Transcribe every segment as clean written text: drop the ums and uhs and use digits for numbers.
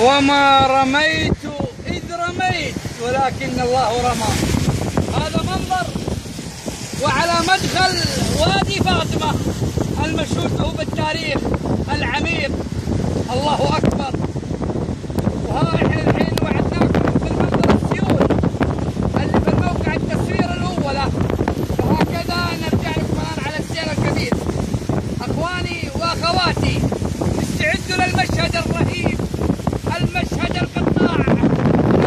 وما رميت إذ رميت ولكن الله رمى. هذا منظر وعلى مدخل وادي فاطمة المشهود له بالتاريخ العميق. الله أكبر. وها احنا الحين وعدناكم بالمنظر السيول اللي في الموقع التصوير الأولى، وهكذا نرجع لكم الآن على السير الكبير. أخواني وأخواتي استعدوا للمشهد الرهيب، المشهد القطاع،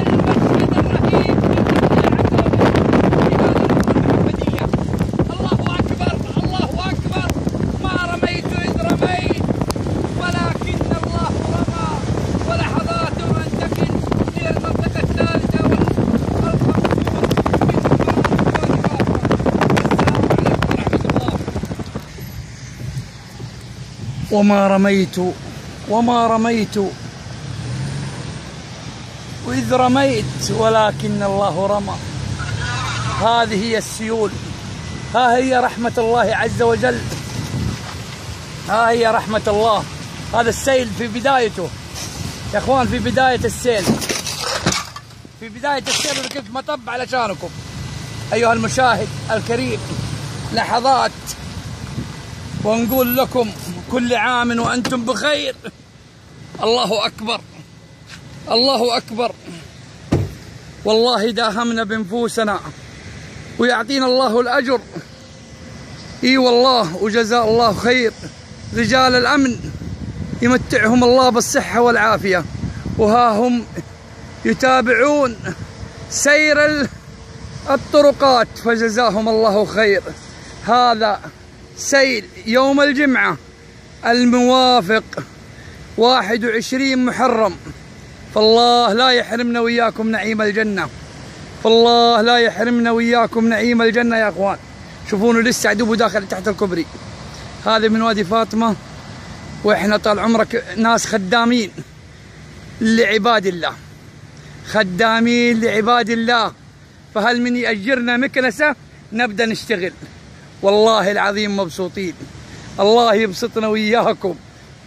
المشهد الرهيب في هذا المحمدية. الله أكبر الله أكبر. ما رميت إذ رميت ولكن الله رمى. ولحظات ننتقل إلى المنطقة الثالثة والخمسون وما رميت وإذ رميت ولكن الله رمى. هذه هي السيول، ها هي رحمة الله عز وجل، ها هي رحمة الله. هذا السيل في بدايته يا اخوان، في بداية السيل، في بداية السيل ركبت مطب علشانكم أيها المشاهد الكريم. لحظات ونقول لكم كل عام وأنتم بخير. الله أكبر الله أكبر. والله داهمنا بنفوسنا ويعطينا الله الأجر. إي والله، وجزاء الله خير رجال الأمن، يمتعهم الله بالصحة والعافية. وها هم يتابعون سير الطرقات فجزاهم الله خير. هذا سيل يوم الجمعة الموافق 21 محرم. فالله لا يحرمنا وياكم نعيم الجنة، فالله لا يحرمنا وياكم نعيم الجنة يا اخوان. شوفونه لسه عدوبه داخل تحت الكوبري. هذا من وادي فاطمة، واحنا طال عمرك ناس خدامين لعباد الله، خدامين لعباد الله. فهل من يأجرنا مكنسة نبدأ نشتغل. والله العظيم مبسوطين. الله يبسطنا وياكم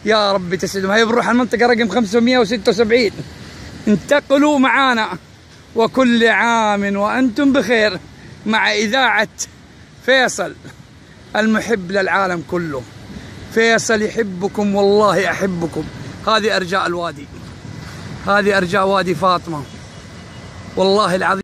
يا رب تسعدهم. هي بنروح المنطقة رقم 576. انتقلوا معانا، وكل عام وأنتم بخير مع إذاعة فيصل المحب للعالم كله. فيصل يحبكم والله أحبكم. هذه أرجاء الوادي، هذه أرجاء وادي فاطمة والله العظيم.